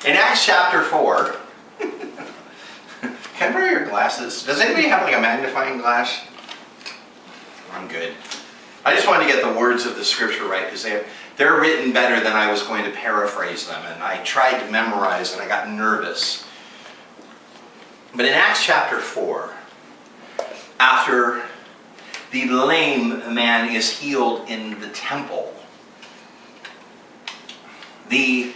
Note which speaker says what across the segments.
Speaker 1: In Acts chapter 4, can I borrow your glasses? Does anybody have like a magnifying glass? I'm good. I just wanted to get the words of the scripture right because they're written better than I was going to paraphrase them, and I tried to memorize and I got nervous. But in Acts chapter 4, after the lame man is healed in the temple, the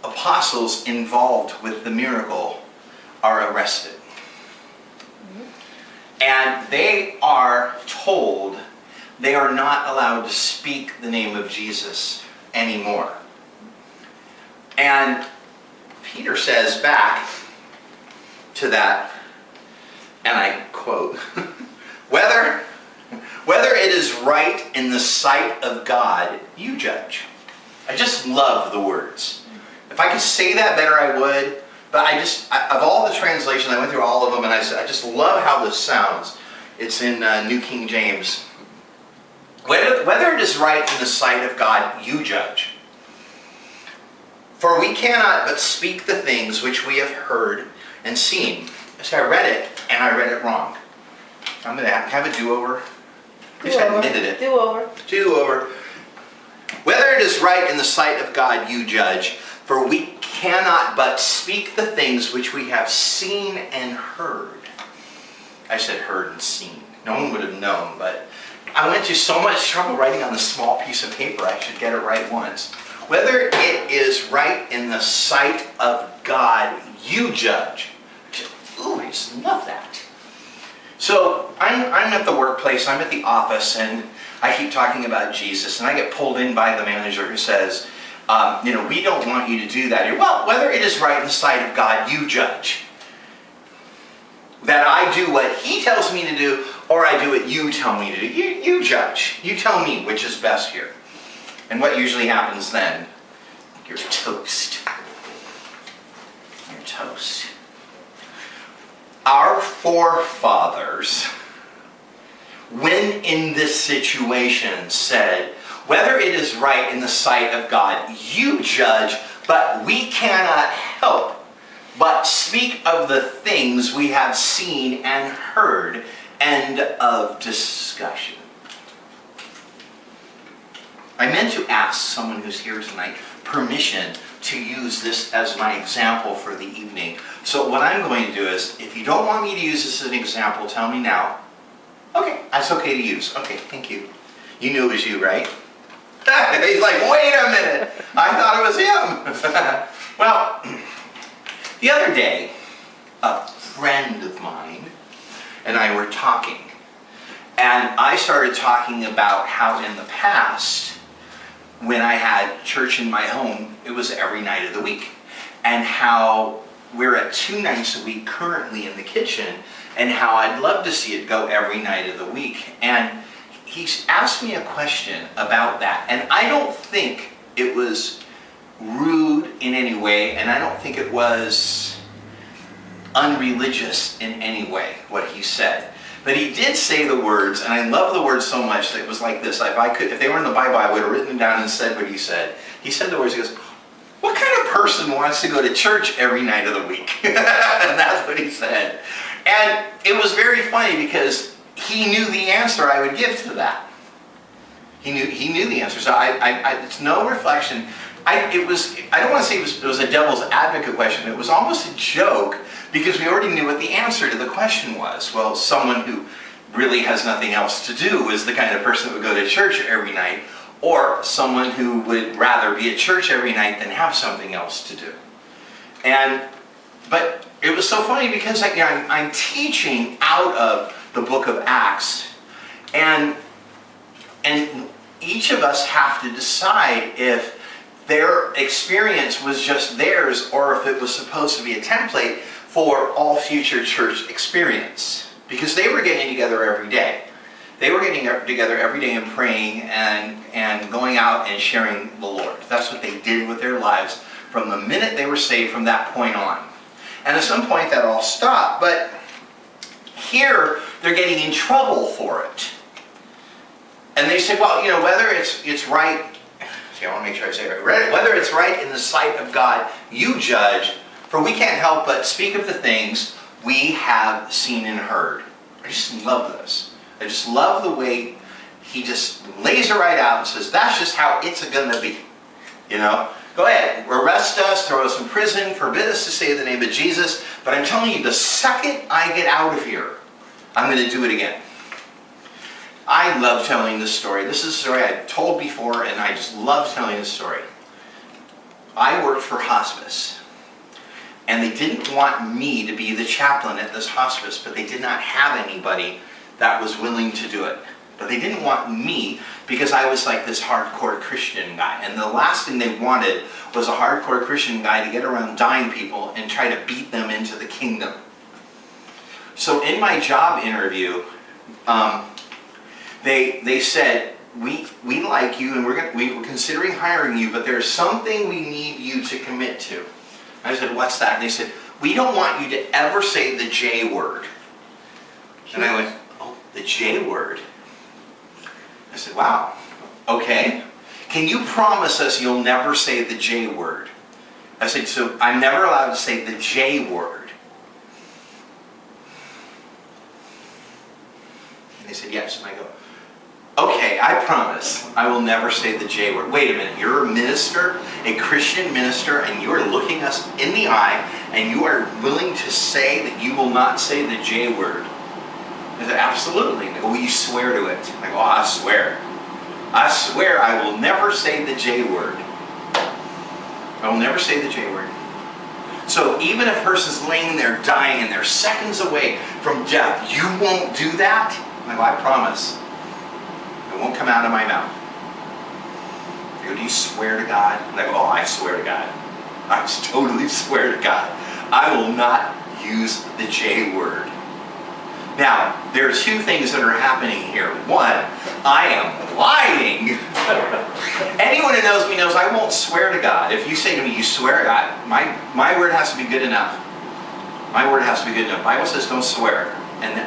Speaker 1: apostles involved with the miracle are arrested. And they are told they are not allowed to speak the name of Jesus anymore. And Peter says back to that, and I quote, whether it is right in the sight of God, you judge. I just love the words. If I could say that better, I would. But of all the translations, I went through all of them, and I said, I just love how this sounds. It's in New King James. Whether it is right in the sight of God, you judge. For we cannot but speak the things which we have heard and seen. So I read it, and I read it wrong. I'm going to have a do-over. At least I admitted it.
Speaker 2: Do-over.
Speaker 1: Do-over. Whether it is right in the sight of God, you judge. For we cannot but speak the things which we have seen and heard. I said heard and seen. No one would have known, but I went to so much trouble writing on this small piece of paper, I should get it right once. Whether it is right in the sight of God, you judge. Ooh, I just love that. So I'm at the workplace, I'm at the office, and I keep talking about Jesus, and I get pulled in by the manager who says, we don't want you to do that. Well, whether it is right in the sight of God, you judge. That I do what he tells me to do, or I do what you tell me to do. You judge. You tell me which is best here. And what usually happens then? You're toast. You're toast. Our forefathers, when in this situation, said, whether it is right in the sight of God, you judge, but we cannot help but speak of the things we have seen and heard. End of discussion. I meant to ask someone who's here tonight permission to use this as my example for the evening. So what I'm going to do is, if you don't want me to use this as an example, tell me now. Okay, that's okay to use. Okay, thank you. You knew it was you, right? He's like, wait a minute. I thought it was him. Well, the other day, a friend of mine and I were talking. And I started talking about how in the past, when I had church in my home, it was every night of the week. And how we're at 2 nights a week currently in the kitchen, and how I'd love to see it go every night of the week. And he's asked me a question about that. And I don't think it was rude in any way, and I don't think it was unreligious in any way, what he said. But he did say the words, and I love the words so much that it was like this. If they were in the Bible, I would have written them down and said what he said. He said the words, he goes, what kind of person wants to go to church every night of the week? And that's what he said. And it was very funny because he knew the answer I would give to that. He knew the answer. So it's no reflection. I don't want to say it was a devil's advocate question. It was almost a joke because we already knew what the answer to the question was. Well, someone who really has nothing else to do is the kind of person that would go to church every night, or someone who would rather be at church every night than have something else to do. But it was so funny because I'm teaching out of the book of Acts, and each of us have to decide if their experience was just theirs or if it was supposed to be a template for all future church experience. Because they were getting together every day. They were getting together every day and praying and going out and sharing the Lord. That's what they did with their lives from the minute they were saved from that point on. And at some point that all stopped. But here they're getting in trouble for it. And they say, well, whether it's right Okay, I want to make sure I say it right. Whether it's right in the sight of God, you judge, for we can't help but speak of the things we have seen and heard. I just love this. I just love the way he just lays it right out and says, that's just how it's going to be. You know? Go ahead, arrest us, throw us in prison, forbid us to say the name of Jesus, but I'm telling you, the second I get out of here, I'm going to do it again. I love telling this story. This is a story I've told before, and I just love telling this story. I worked for hospice, and they didn't want me to be the chaplain at this hospice, but they did not have anybody that was willing to do it. But they didn't want me because I was like this hardcore Christian guy. And the last thing they wanted was a hardcore Christian guy to get around dying people and try to beat them into the kingdom. So in my job interview, they said, we like you and we're considering hiring you, but there's something we need you to commit to. I said, what's that? And they said, we don't want you to ever say the J word. And I went, oh, the J word? I said, wow, okay. Can you promise us you'll never say the J word? I said, so I'm never allowed to say the J word. And they said, yes. And I go, okay, I promise I will never say the J word. Wait a minute, you're a minister, a Christian minister, and you are looking us in the eye, and you are willing to say that you will not say the J word. I said, absolutely. And they go, will you swear to it? I go, oh, I swear. I swear I will never say the J word. I will never say the J word. So even if a person's laying there dying and they're seconds away from death, you won't do that? I go, I promise. It won't come out of my mouth. They go, do you swear to God? And I go, oh, I swear to God. I totally swear to God. I will not use the J word. Now, there are two things that are happening here. One, I am lying. Anyone who knows me knows I won't swear to God. If you say to me, you swear to God, my word has to be good enough. My word has to be good enough. The Bible says don't swear and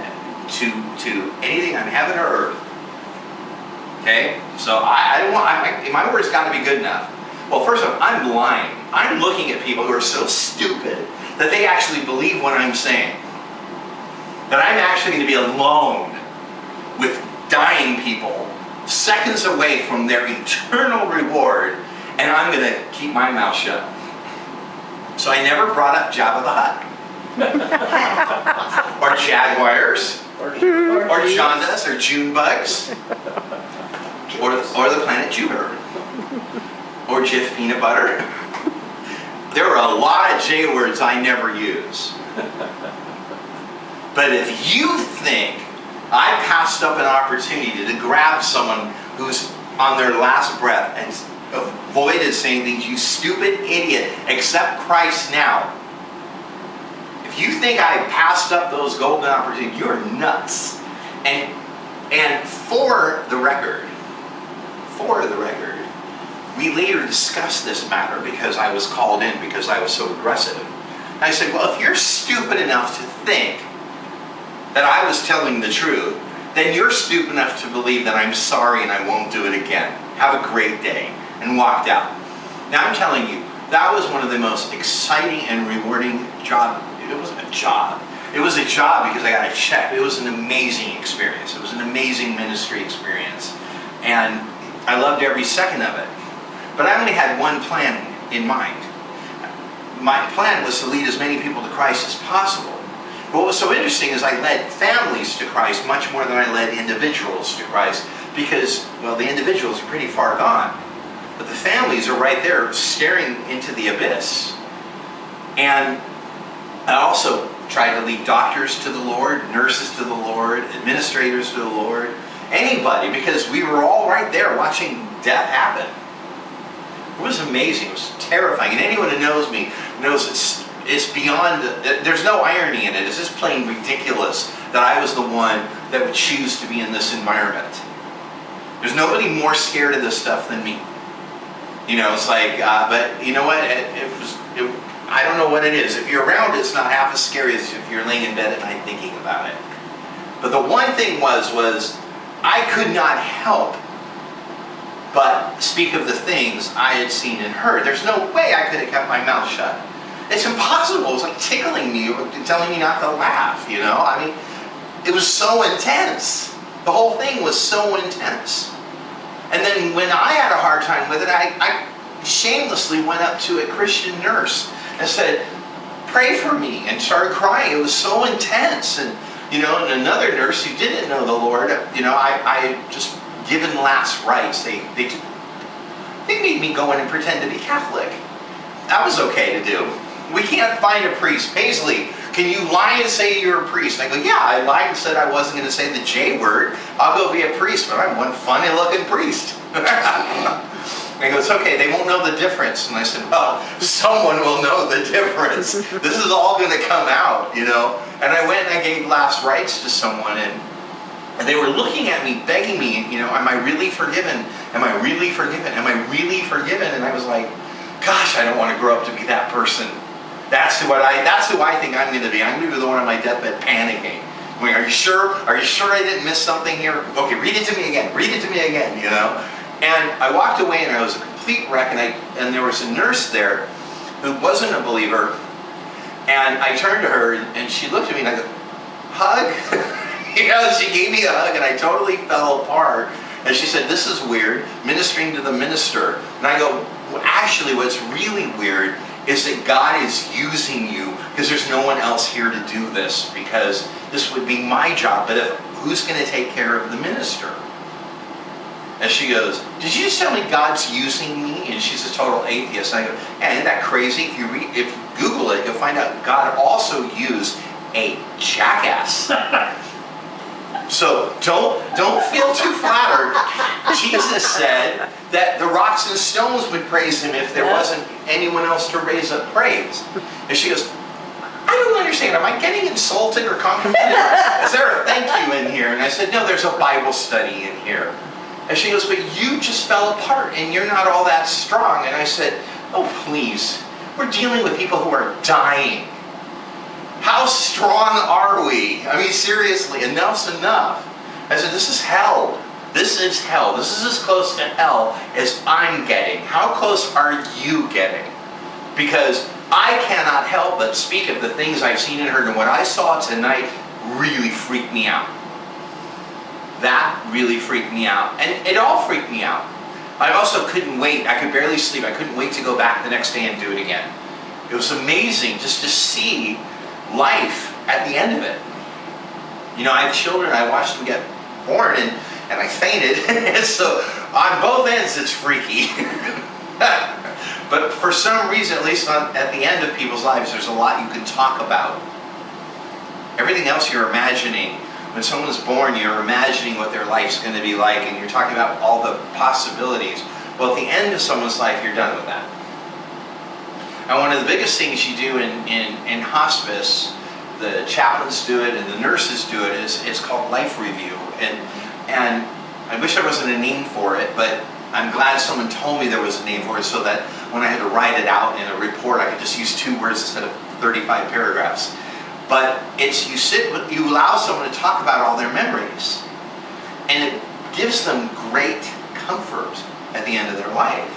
Speaker 1: to anything on heaven or earth. Okay? So my word's got to be good enough. Well, first of all, I'm lying. I'm looking at people who are so stupid that they actually believe what I'm saying. That I'm actually going to be alone with dying people, seconds away from their eternal reward, and I'm going to keep my mouth shut. So I never brought up Jabba the Hutt. Or Jaguars. Or Jaundice, or June bugs. Or the planet Jupiter. Or Jif peanut butter. There are a lot of J words I never use. But if you think I passed up an opportunity to grab someone who's on their last breath and avoided saying things, you stupid idiot, accept Christ now. If you think I passed up those golden opportunities, you're nuts. And for the record, we later discussed this matter because I was called in because I was so aggressive. And I said, well, if you're stupid enough to think that I was telling the truth, then you're stupid enough to believe that I'm sorry and I won't do it again. Have a great day. And walked out. Now I'm telling you, that was one of the most exciting and rewarding jobs. It wasn't a job. It was a job because I got a check. It was an amazing experience. It was an amazing ministry experience. And I loved every second of it. But I only had one plan in mind. My plan was to lead as many people to Christ as possible. What was so interesting is I led families to Christ much more than I led individuals to Christ because, well, the individuals are pretty far gone. But the families are right there staring into the abyss. And I also tried to lead doctors to the Lord, nurses to the Lord, administrators to the Lord, anybody, because we were all right there watching death happen. It was amazing. It was terrifying. And anyone who knows me knows it's beyond, there's no irony in it. It's just plain ridiculous that I was the one that would choose to be in this environment. There's nobody more scared of this stuff than me. You know, it's like, but you know what? I don't know what it is. If you're around it, it's not half as scary as if you're laying in bed at night thinking about it. But the one thing was I could not help but speak of the things I had seen and heard. There's no way I could have kept my mouth shut. It's impossible. It was like tickling me, or telling me not to laugh, you know? I mean, it was so intense. The whole thing was so intense. And then when I had a hard time with it, I shamelessly went up to a Christian nurse and said, pray for me, and started crying. It was so intense. And, you know, and another nurse who didn't know the Lord, you know, I just given last rites. They made me go in and pretend to be Catholic. That was okay to do. We can't find a priest. Paisley, can you lie and say you're a priest? And I go, yeah, I lied and said I wasn't going to say the J word. I'll go be a priest, but I'm one funny looking priest. And he goes, okay, they won't know the difference. And I said, well, someone will know the difference. This is all going to come out, you know. And I went and I gave last rites to someone, and they were looking at me, begging me, you know, am I really forgiven? Am I really forgiven? Am I really forgiven? And I was like, gosh, I don't want to grow up to be that person. That's who I think I'm going to be. I'm going to be the one on my deathbed panicking. I mean, are you sure? Are you sure I didn't miss something here? Okay, read it to me again. Read it to me again, you know? And I walked away and I was a complete wreck, and there was a nurse there who wasn't a believer, and I turned to her and she looked at me and I go, hug? You know, she gave me a hug and I totally fell apart. And she said, this is weird, ministering to the minister. And I go, well, actually what's really weird is that God is using you, because there's no one else here to do this, because this would be my job. But who's going to take care of the minister? And she goes, did you just tell me God's using me? And she's a total atheist. And I go, yeah, isn't that crazy? If you Google it, you'll find out God also used a jackass. So don't feel too flattered. Jesus said that the rocks and stones would praise him if there wasn't anyone else to raise up praise. And she goes, I don't understand. Am I getting insulted or complimented? Is there a thank you in here? And I said, no, there's a Bible study in here. And she goes, but you just fell apart and you're not all that strong. And I said, oh, please. We're dealing with people who are dying. How strong are we? I mean, seriously, enough's enough. I said, this is hell. This is hell. This is as close to hell as I'm getting. How close are you getting? Because I cannot help but speak of the things I've seen and heard, and what I saw tonight really freaked me out. That really freaked me out. And it all freaked me out. I also couldn't wait. I could barely sleep. I couldn't wait to go back the next day and do it again. It was amazing just to see life at the end of it. You know, I have children. I watched them get born, and I fainted. So on both ends, it's freaky. But for some reason, at least at the end of people's lives, there's a lot you can talk about. Everything else you're imagining. When someone's born, you're imagining what their life's going to be like, and you're talking about all the possibilities. Well, at the end of someone's life, you're done with that. And one of the biggest things you do in hospice, the chaplains do it and the nurses do it, it's called life review. And I wish there wasn't a name for it, but I'm glad someone told me there was a name for it, so that when I had to write it out in a report, I could just use 2 words instead of 35 paragraphs. But it's you allow someone to talk about all their memories, and it gives them great comfort at the end of their life.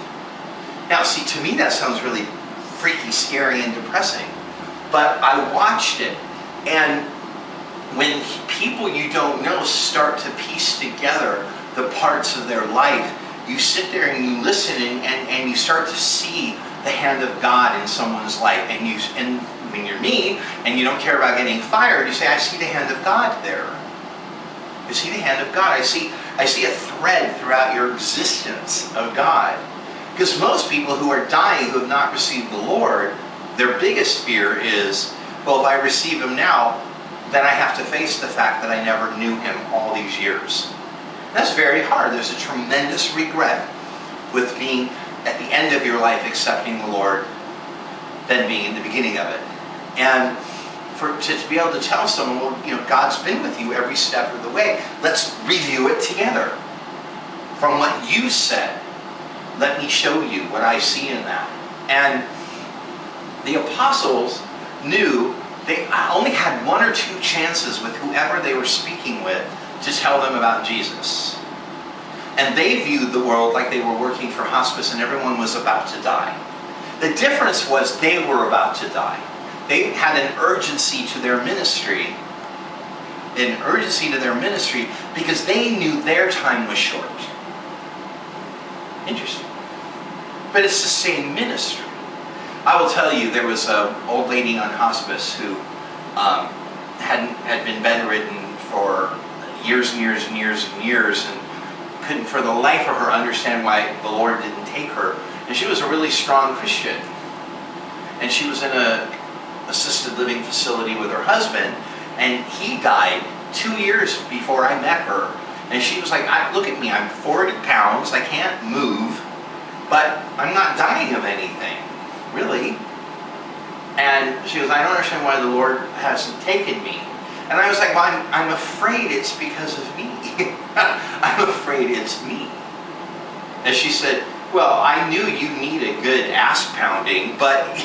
Speaker 1: Now, see, to me that sounds really freaky, scary, and depressing. But I watched it, and when people you don't know start to piece together the parts of their life, you sit there and you listen, and you start to see the hand of God in someone's life. And when you're me and you don't care about getting fired, you say, I see the hand of God there. I see the hand of God. I see a thread throughout your existence of God. Because most people who are dying who have not received the Lord, their biggest fear is, well, if I receive Him now, then I have to face the fact that I never knew Him all these years. That's very hard. There's a tremendous regret with being at the end of your life accepting the Lord than being in the beginning of it. And to be able to tell someone, well, you know, God's been with you every step of the way. Let's review it together. From what you said, let me show you what I see in that. And the apostles knew they only had 1 or 2 chances with whoever they were speaking with to tell them about Jesus. And they viewed the world like they were working for hospice and everyone was about to die. The difference was they were about to die. They had an urgency to their ministry, because they knew their time was short. Interesting. But it's the same ministry. I will tell you, there was an old lady on hospice who had been bedridden for years and years and years and years, and couldn't for the life of her understand why the Lord didn't take her. And she was a really strong Christian. And she was in an assisted living facility with her husband, and he died 2 years before I met her. And she was like, look at me, I'm 40 pounds, I can't move, but I'm not dying of anything, really. And she goes, I don't understand why the Lord hasn't taken me. And I was like, well, I'm afraid it's because of me. I'm afraid it's me. And she said, well, I knew you need a good ass pounding, but,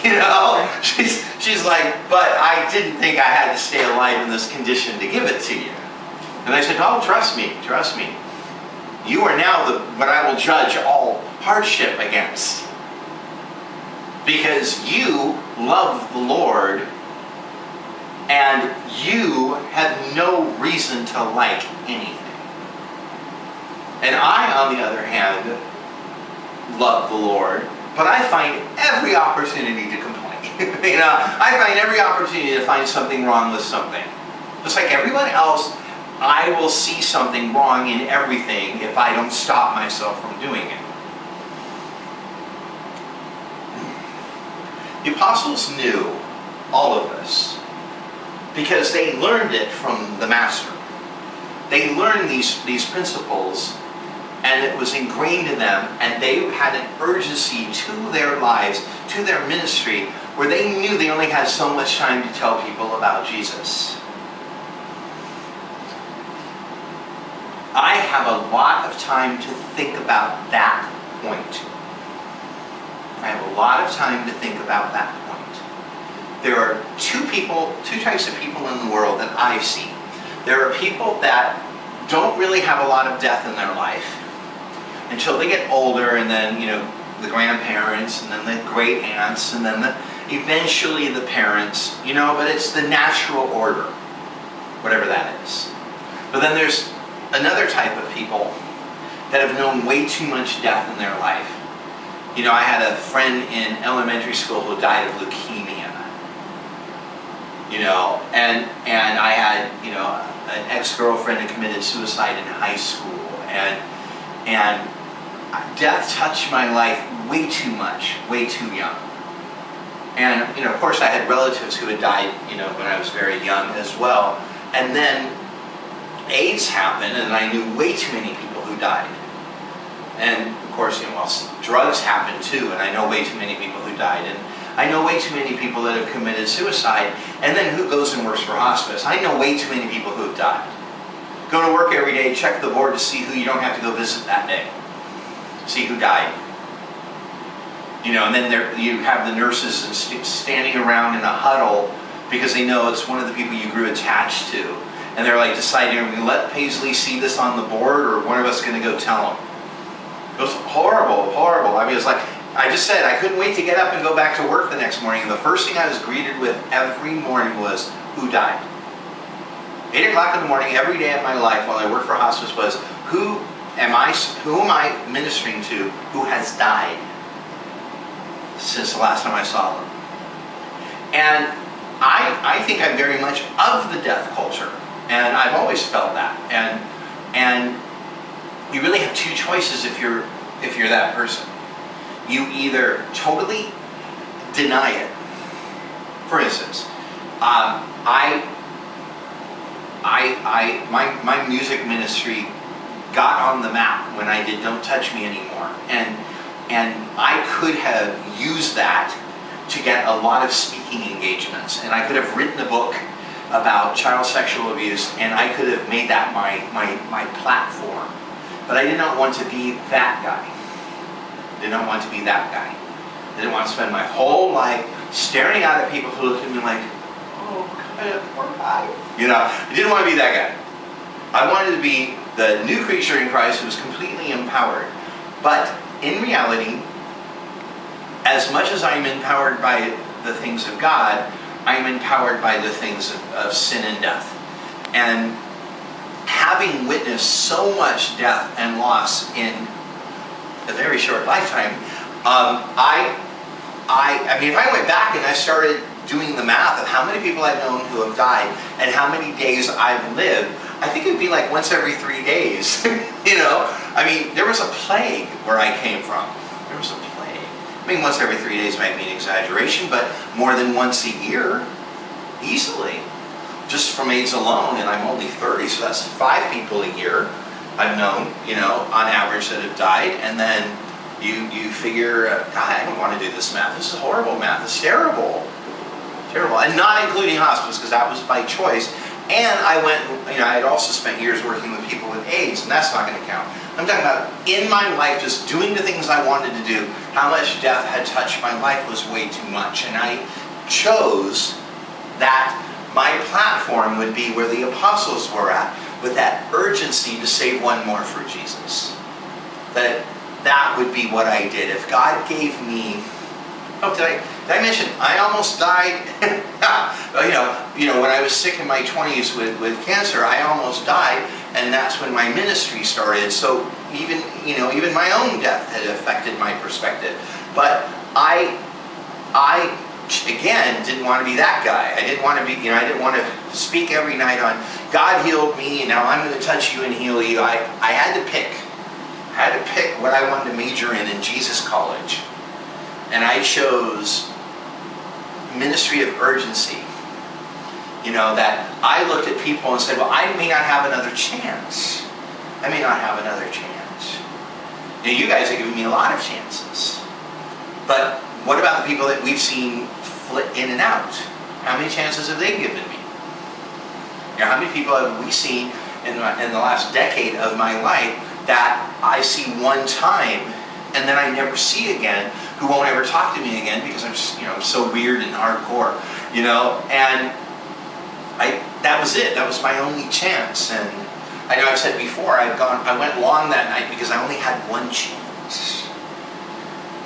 Speaker 1: she's like, but I didn't think I had to stay alive in this condition to give it to you. And I said, oh, trust me. You are now what I will judge all hardship against. Because you love the Lord, and you have no reason to like anything. And I, on the other hand, love the Lord, but I find every opportunity to complain. I find every opportunity to find something wrong with something. Just like everyone else, I will see something wrong in everything if I don't stop myself from doing it. The apostles knew all of this because they learned it from the Master. They learned these principles, and it was ingrained in them, and they had an urgency to their lives, to their ministry, where they knew they only had so much time to tell people about Jesus. I have a lot of time to think about that point. I have a lot of time to think about that point. There are two types of people in the world that I see. There are people that don't really have a lot of death in their life until they get older, and then, the grandparents, and then the great aunts, and then eventually the parents, but it's the natural order, whatever that is. But then there's another type of people that have known way too much death in their life. I had a friend in elementary school who died of leukemia. And I had, an ex-girlfriend who committed suicide in high school. And death touched my life way too much, way too young. And, of course I had relatives who had died, when I was very young as well. And then AIDS happened, and I knew way too many people who died. And of course, drugs happened too, and I know way too many people who died. And I know way too many people that have committed suicide. And then who goes and works for hospice? I know way too many people who have died. Go to work every day, check the board to see who you don't have to go visit that day. See who died. And then you have the nurses standing around in a huddle because they know it's one of the people you grew attached to. And they're like deciding, are we going to let Paisley see this on the board, or one of us going to go tell him? It was horrible, horrible. I mean, it was like, I just said, I couldn't wait to get up and go back to work the next morning. And the first thing I was greeted with every morning was, who died? 8 o'clock in the morning, every day of my life while I worked for hospice was, who am I ministering to who has died since the last time I saw them? And I think I'm very much of the death culture. And I've always felt that. And you really have two choices if you're that person. You either totally deny it. For instance, my music ministry got on the map when I did Don't Touch Me Anymore. And I could have used that to get a lot of speaking engagements. And I could have written a book about child sexual abuse, and I could have made that my platform. But I did not want to be that guy. I didn't want to spend my whole life staring out at people who looked at me like, oh, poor guy. I didn't want to be that guy. I wanted to be the new creature in Christ who is completely empowered. But in reality, as much as I am empowered by the things of God, I am empowered by the things of sin and death. And having witnessed so much death and loss in a very short lifetime, I mean, if I went back and I started doing the math of how many people I've known who have died and how many days I've lived, I think it would be like once every 3 days. You know, I mean, there was a plague where I came from. There was a plague. I mean, once every 3 days might be an exaggeration, but more than once a year, easily. Just from AIDS alone, and I'm only 30, so that's 5 people a year I've known, you know, on average that have died. And then you figure, God, I don't want to do this math. This is horrible math. It's terrible. Terrible. And not including hospice, because that was by choice. And I went, you know, I had also spent years working with people with AIDS, and that's not going to count. I'm talking about in my life, just doing the things I wanted to do, how much death had touched my life was way too much. And I chose that my platform would be where the apostles were at, with that urgency to save one more for Jesus. That would be what I did. If God gave me, did I mention I almost died? you know, when I was sick in my 20s with cancer, I almost died, and that's when my ministry started. So even my own death had affected my perspective. But I again didn't want to be that guy. I didn't want to be, you know, I didn't want to speak every night on God healed me and now I'm going to touch you and heal you. I had to pick. I had to pick what I wanted to major in Jesus College. And I chose ministry of urgency. You know, that I looked at people and said, well, I may not have another chance. I may not have another chance. Now, you guys are giving me a lot of chances. But what about the people that we've seen flit in and out? How many chances have they given me? You know, how many people have we seen in the last decade of my life that I see one time and then I never see again, who won't ever talk to me again because I'm just, you know, so weird and hardcore, you know? And that was it. That was my only chance. And I know I've said before, I went long that night because I only had one chance.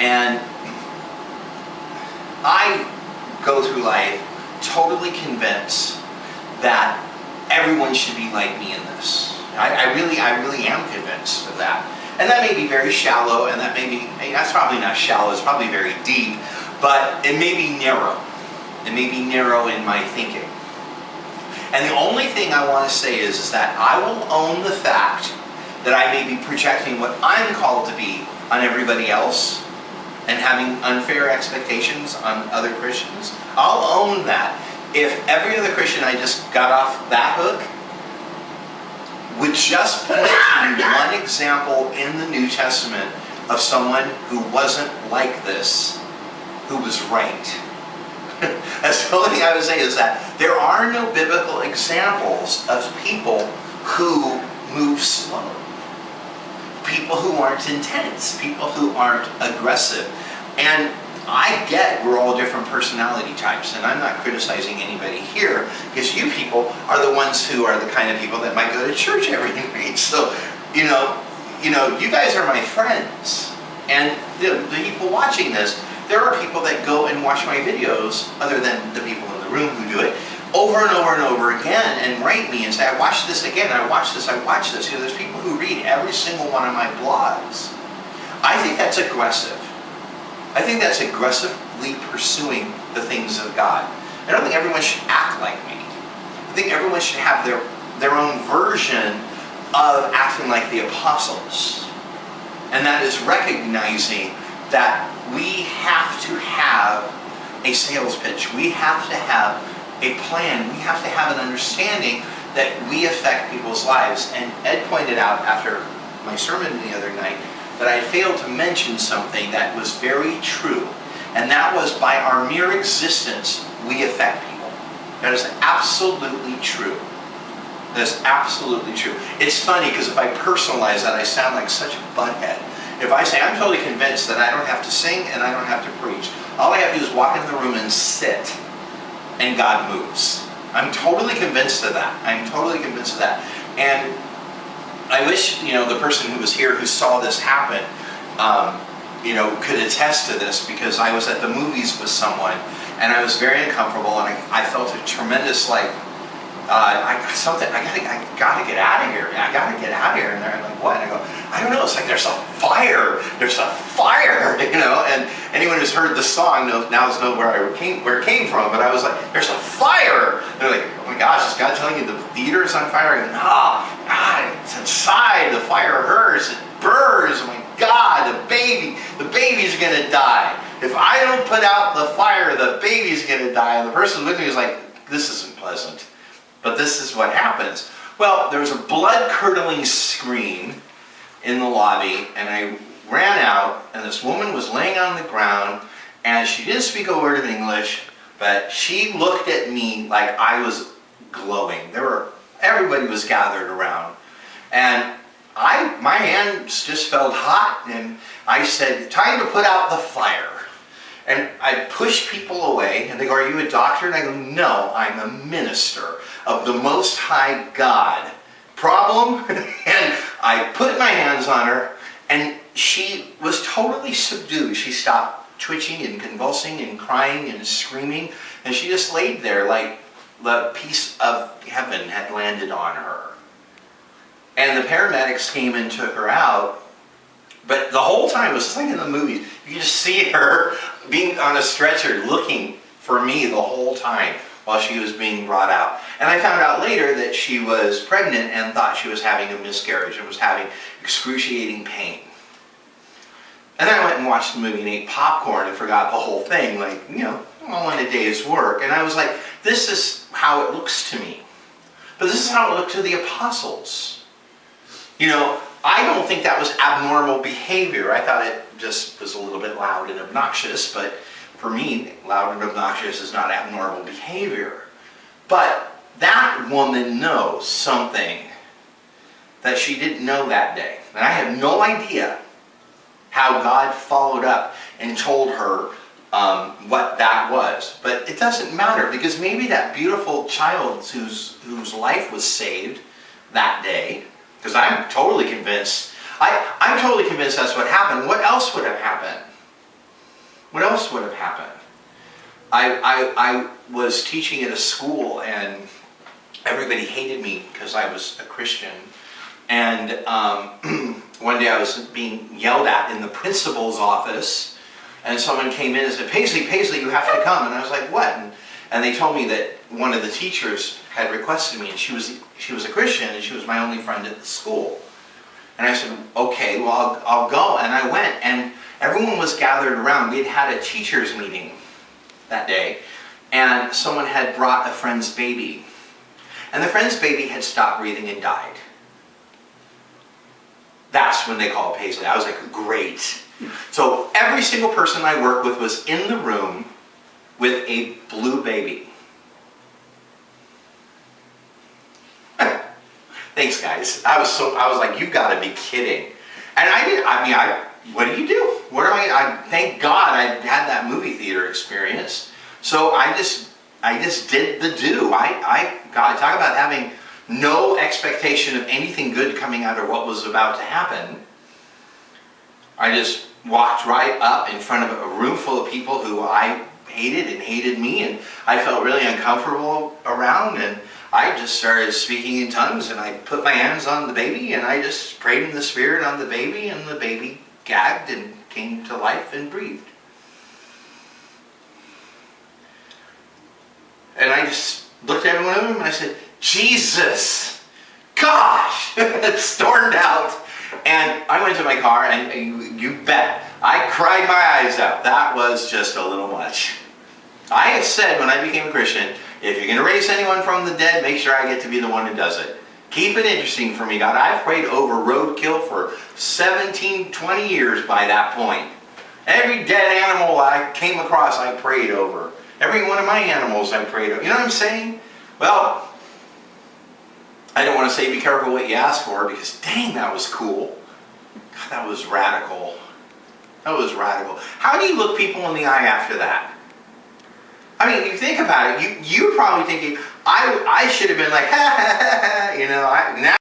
Speaker 1: And I go through life totally convinced that everyone should be like me in this. I really am convinced of that. And that may be very shallow, and that may be, that's probably not shallow, it's probably very deep, but it may be narrow. It may be narrow in my thinking. And the only thing I want to say is that I will own the fact that I may be projecting what I'm called to be on everybody else, and having unfair expectations on other Christians. I'll own that. If every other Christian I just got off that hook would just point to one example in the New Testament of someone who wasn't like this, who was right. That's the only thing I would say, is that there are no biblical examples of people who move slow. People who aren't intense, people who aren't aggressive. And I get we're all different personality types, and I'm not criticizing anybody here, because you people are the ones who are the kind of people that might go to church every night. So, you know, you guys are my friends. And the people watching this, there are people that go and watch my videos, other than the people in the room who do it, over and over and over again, and write me and say, I watched this again, I watched this, I watched this. You know, there's people who read every single one of my blogs. I think that's aggressive. I think that's aggressively pursuing the things of God. I don't think everyone should act like me. I think everyone should have their own version of acting like the apostles. And that is recognizing that we have to have a sales pitch. We have to have a plan. We have to have an understanding that we affect people's lives. And Ed pointed out after my sermon the other night that I failed to mention something that was very true. And that was, by our mere existence, we affect people. That is absolutely true. That is absolutely true. It's funny, because if I personalize that, I sound like such a butthead. If I say, I'm totally convinced that I don't have to sing and I don't have to preach. All I have to do is walk into the room and sit, and God moves. I'm totally convinced of that. I'm totally convinced of that. And I wish, the person who was here who saw this happen, could attest to this, because I was at the movies with someone and I was very uncomfortable, and I felt a tremendous, I gotta get out of here. I gotta get out of here. And they're like, what? And I go, I don't know. It's like there's a fire. There's a fire, And anyone who's heard the song knows where it came from. But I was like, there's a fire. And they're like, oh my gosh, is God telling you the theater is on fire? I go, no, God, it's inside. The fire hurts. It burns. Oh my God, the baby's gonna die. If I don't put out the fire, the baby's gonna die. And the person with me is like, this isn't pleasant. But this is what happens. Well, there was a blood-curdling scream in the lobby, and I ran out, and this woman was laying on the ground, and she didn't speak a word of English, but she looked at me like I was glowing. Everybody was gathered around, and my hands just felt hot, and I said, time to put out the fire. And I push people away, and they go, are you a doctor? And I go, no, I'm a minister of the Most High God. Problem? And I put my hands on her, and she was totally subdued. She stopped twitching and convulsing and crying and screaming, and she just laid there like the peace of heaven had landed on her. And the paramedics came and took her out. But the whole time, it was just like in the movies. You could just see her being on a stretcher looking for me the whole time while she was being brought out. And I found out later that she was pregnant and thought she was having a miscarriage and was having excruciating pain. And then I went and watched the movie and ate popcorn and forgot the whole thing, all in a day's work. And I was like, this is how it looks to me. But this is how it looked to the apostles. I don't think that was abnormal behavior. I thought it just was a little bit loud and obnoxious, but for me, loud and obnoxious is not abnormal behavior. But that woman knows something that she didn't know that day. And I have no idea how God followed up and told her what that was. But it doesn't matter, because maybe that beautiful child whose life was saved that day, because I'm totally convinced, I'm totally convinced that's what happened. What else would have happened? What else would have happened? I was teaching at a school, and everybody hated me because I was a Christian. And one day I was being yelled at in the principal's office, and someone came in and said, Paisley, you have to come. And I was like, what? And they told me that one of the teachers had requested me, and she was a Christian, and she was my only friend at the school. And I said, okay, well, I'll go. And I went, and everyone was gathered around. We had a teachers meeting that day, and someone had brought a friend's baby. And the friend's baby had stopped breathing and died. That's when they called Paisley. I was like, great. So every single person I worked with was in the room with a blue baby. Thanks, guys. I was like, you've got to be kidding. And what do you do? Thank God I had that movie theater experience. So I just did the do. God, talk about having no expectation of anything good coming out of what was about to happen. I just walked right up in front of a room full of people who I hated and hated me, and I felt really uncomfortable around, and I just started speaking in tongues, and I put my hands on the baby, and I just prayed in the Spirit on the baby, and the baby gagged and came to life and breathed. And I just looked at every one of them and I said, Jesus, gosh, it stormed out. And I went to my car, and you bet, I cried my eyes out. That was just a little much. I had said when I became a Christian, if you're going to raise anyone from the dead, make sure I get to be the one who does it. Keep it interesting for me, God. I've prayed over roadkill for 17, 20 years by that point. Every dead animal I came across, I prayed over. Every one of my animals I prayed over. You know what I'm saying? Well, I don't want to say be careful what you ask for, because dang, that was cool. God, that was radical. That was radical. How do you look people in the eye after that? I mean, you think about it, you're probably thinking, I should have been like, ha ha ha ha, now